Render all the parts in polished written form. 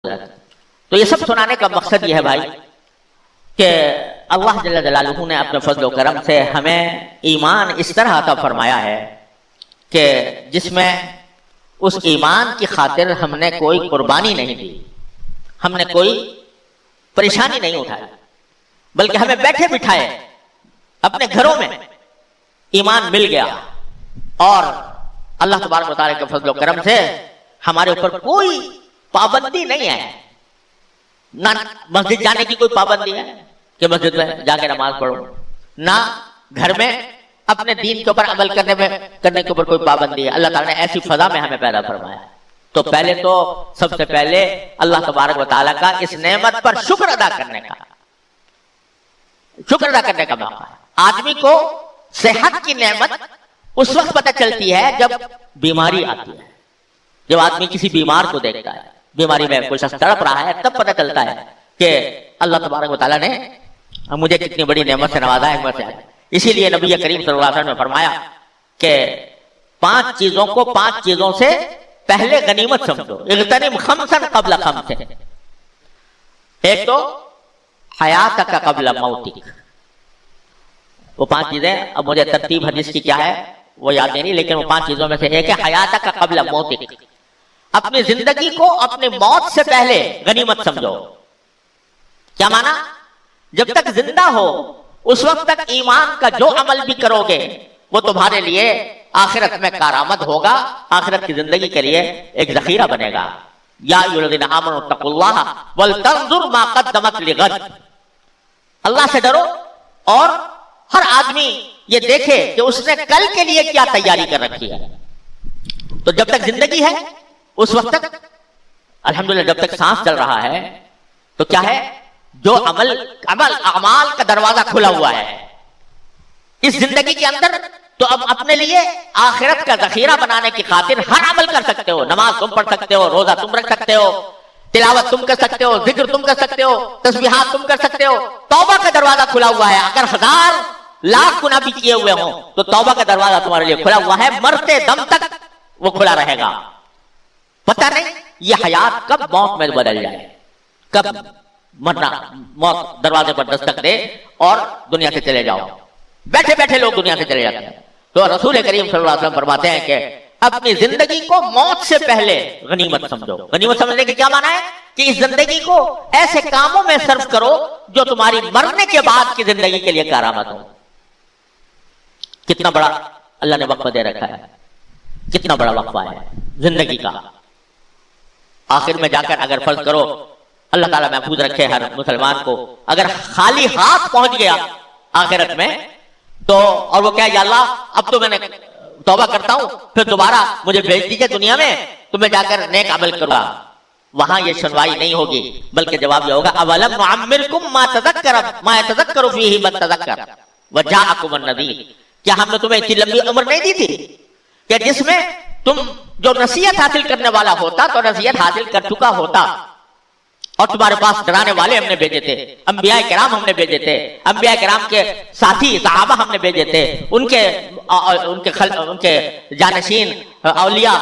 تو یہ سب سنانے کا مقصد یہ ہے بھائی کہ اللہ جل جلالہ نے اپنے فضل و کرم سے ہمیں ایمان اس طرح عطا فرمایا ہے کہ جس میں اس ایمان کی خاطر ہم نے کوئی قربانی نہیں دی، ہم نے کوئی پریشانی نہیں اٹھائی، بلکہ ہمیں بیٹھے بٹھائے اپنے گھروں میں ایمان مل گیا، اور اللہ تبارک و تعالیٰ کے فضل و کرم سے ہمارے اوپر کوئی پابندی نہیں ہے، نہ مسجد جانے کی کوئی پابندی ہے کہ مسجد میں جا کے نماز پڑھو، نہ گھر میں اپنے دین کے اوپر عمل کرنے کے اوپر کوئی پابندی ہے۔ اللہ تعالیٰ نے ایسی فضا میں ہمیں پیدا فرمایا۔ تو پہلے تو سب سے پہلے اللہ تبارک و تعالیٰ کا اس نعمت پر شکر ادا کرنے کا موقع ہے۔ آدمی کو صحت کی نعمت اس وقت پتہ چلتی ہے جب بیماری آتی ہے، جب آدمی کسی بیمار کو دیکھتا ہے، بیماری میں کوئی شخص تڑپ رہا ہے، تب پتہ چلتا ہے کہ اللہ تبارک و تعالیٰ نے مجھے کتنی بڑی نعمت سے نوازا ہے، حکمت سے۔ اسی لیے نبی کریم صلی اللہ علیہ وسلم نے فرمایا کہ 5 چیزوں سے پہلے غنیمت سمجھو، اغتنم خمسا قبل خمس۔ ایک تو حیاتک قبل موتک، وہ 5 چیزیں، اب مجھے ترتیب حدیث کی کیا ہے وہ یاد نہیں، لیکن وہ 5 چیزوں میں سے ایک ہے حیاتک قبل موتک، اپنی زندگی کو اپنی موت سے پہلے غنیمت سمجھو۔ کیا معنی؟ جب تک زندہ ہو اس وقت تک ایمان کا جو عمل بھی کرو گے وہ تمہارے لیے آخرت میں کارآمد ہوگا، آخرت کی زندگی کے لیے ایک ذخیرہ بنے گا۔ یا ایھا الذین آمنوا اتقوا اللہ ولتنظر ما قدمت لغد، اللہ سے ڈرو اور ہر آدمی یہ دیکھے کہ اس نے کل کے لیے کیا تیاری کر رکھی ہے۔ تو جب تک زندگی ہے اس وقت تک الحمدللہ، جب تک سانس چل رہا ہے تو کیا ہے، جو اعمال کا دروازہ کھلا ہوا ہے اس زندگی کے اندر، تو اب اپنے لیے آخرت کا ذخیرہ بنانے کی خاطر ہر عمل کر سکتے ہو۔ نماز تم پڑھ سکتے ہو، روزہ تم رکھ سکتے ہو، تلاوت تم کر سکتے ہو، ذکر تم کر سکتے ہو، تسبیحات تم کر سکتے ہو۔ توبہ کا دروازہ کھلا ہوا ہے، اگر 1000 لاکھ گناہ بھی کیے ہوئے ہوں تو توبہ کا دروازہ تمہارے لیے کھلا ہوا ہے، مرتے دم تک وہ کھلا رہے گا۔ پتہ نہیں یہ حیات کب موت میں بدل جائے، کب مرنا موت دروازے پر دستک دے اور دنیا سے چلے جاؤ۔ بیٹھے بیٹھے لوگ دنیا سے چلے جاتے ہیں۔ تو رسول کریم صلی اللہ علیہ وسلم فرماتے ہیں کہ اپنی زندگی کو موت سے پہلے غنیمت سمجھو۔ غنیمت سمجھنے کے کیا معنی ہے کہ اس زندگی کو ایسے کاموں میں صرف کرو جو تمہاری مرنے کے بعد کی زندگی کے لیے کارآمد ہو۔ کتنا بڑا اللہ نے وقفہ دے رکھا ہے، کتنا بڑا وقفہ ہے زندگی کا۔ آخر میں جا کر اگر فرض کرو اللہ تعالیٰ محفوظ رکھے ہر مسلمان کو، اگر خالی ہاتھ پہنچ گیا آخرت میں تو، اور وہ کہے یا اللہ اب تو میں نے توبہ کرتا ہوں، پھر دوبارہ مجھے بھیج دیجئے دنیا میں تو میں جا کر نیک عمل کروں گا، وہاں یہ سنوائی نہیں ہوگی، بلکہ جواب یہ ہوگا اولم نعمرکم ما یتذکر فیہ من تذکر وجاءکم النذیر۔ کیا ہم نے تمہیں اتنی لمبی عمر نہیں دی تھی کہ جس میں تم جو نصیحت حاصل کرنے والا ہوتا تو نصیحت حاصل کر چکا ہوتا، اور تمہارے پاس ڈرانے والے ہم نے بھیجے تھے، انبیاء کرام ہم نے بھیجے تھے، انبیاء کرام کے ساتھی صحابہ ہم نے بھیجے تھے، ان کے جانشین اولیاء،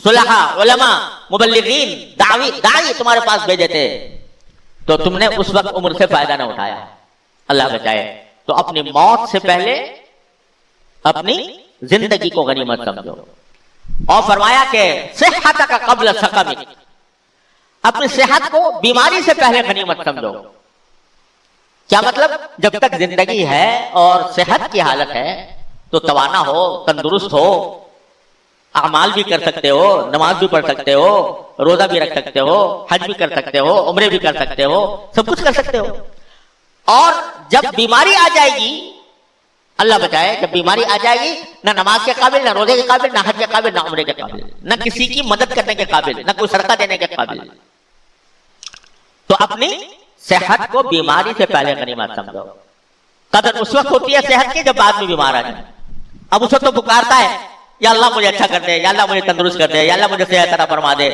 صلحاء، علماء، مبلغین، داعی تمہارے پاس بھیجے تھے، تو تم نے اس وقت عمر سے فائدہ نہ اٹھایا، اللہ بچائے۔ تو اپنی موت سے پہلے اپنی زندگی کو غنیمت سمجھو۔ اور فرمایا کہ صحتک قبل سقمک، اپنی صحت کو بیماری سے پہلے غنیمت سمجھو۔ کیا مطلب؟ جب تک زندگی ہے اور صحت کی حالت ہے تو توانا ہو، تندرست ہو، اعمال بھی کر سکتے ہو، نماز بھی پڑھ سکتے ہو، روزہ بھی رکھ سکتے ہو، حج بھی کر سکتے ہو، عمرے بھی کر سکتے ہو، سب کچھ کر سکتے ہو۔ اور جب بیماری آ جائے گی، اللہ بچائے، جب بیماری آ جائے گی، نہ نماز کے قابل، نہ روزے کے قابل، نہ حج کے قابل، نہ عمرے کے قابل، نہ کسی کی مدد کرنے کے قابل، نہ کوئی صدقہ دینے کے قابل، تو اپنی صحت کو بیماری سے پہلے غنیمت سمجھو۔ قدر اس وقت ہوتی ہے صحت کی جب آدمی بیمار آ جائے۔ اب اس وقت تو پکارتا ہے یا اللہ مجھے اچھا کر دے، یا اللہ مجھے تندرست کر دے، یا اللہ مجھے صحت عطا فرما دے،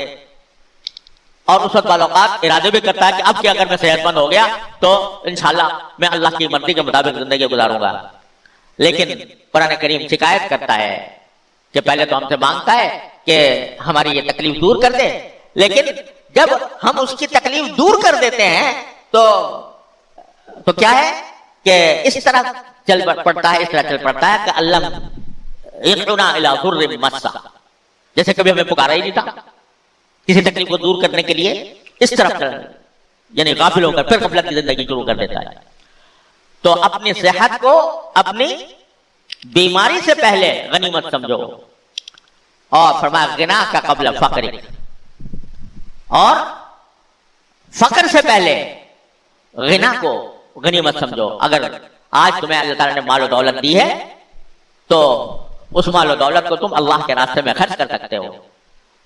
اور اس وقت بعض اوقات ارادے بھی کرتا ہے کہ اب کیا اگر میں صحت مند ہو گیا تو انشاءاللہ میں اللہ کی مرضی کے مطابق زندگی گزاروں گا۔ لیکن قرآن کریم شکایت کرتا ہے کہ پہلے تو ہم سے مانگتا ہے کہ ہماری یہ تکلیف دور کر دے، لیکن جب ہم اس کی تکلیف دور کر دیتے ہیں تو کیا ہے کہ اس طرح چل پڑتا ہے، اس طرح چل پڑتا ہے کہ اللہ یدعونا الی ضر مسا، جیسے کبھی ہمیں پکارا ہی نہیں تھا کسی تکلیف کو دور کرنے کے لیے، اس طرح یعنی غافل ہو کر پھر غفلت کی زندگی شروع کر دیتا ہے۔ تو اپنی صحت کو اپنی بیماری سے پہلے غنیمت سمجھو، اور فرمایا غنا کا قبل فقر، اور فقر سے پہلے غنا کو غنیمت سمجھو۔ اگر آج تمہیں اللہ تعالیٰ نے مال و دولت دی ہے تو اس مال و دولت کو تم اللہ کے راستے میں خرچ کر سکتے ہو،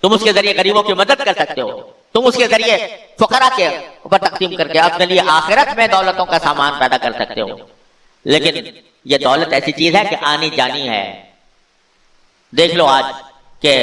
تم اس کے ذریعے غریبوں کی مدد کر سکتے ہو، تم اس کے ذریعے فقراء کے اوپر تقسیم کر کے اپنے لیے آخرت میں دولتوں کا سامان پیدا کر سکتے ہو۔ لیکن یہ دولت ایسی چیز ہے کہ آنی جانی ہے۔ دیکھ لو آج کہ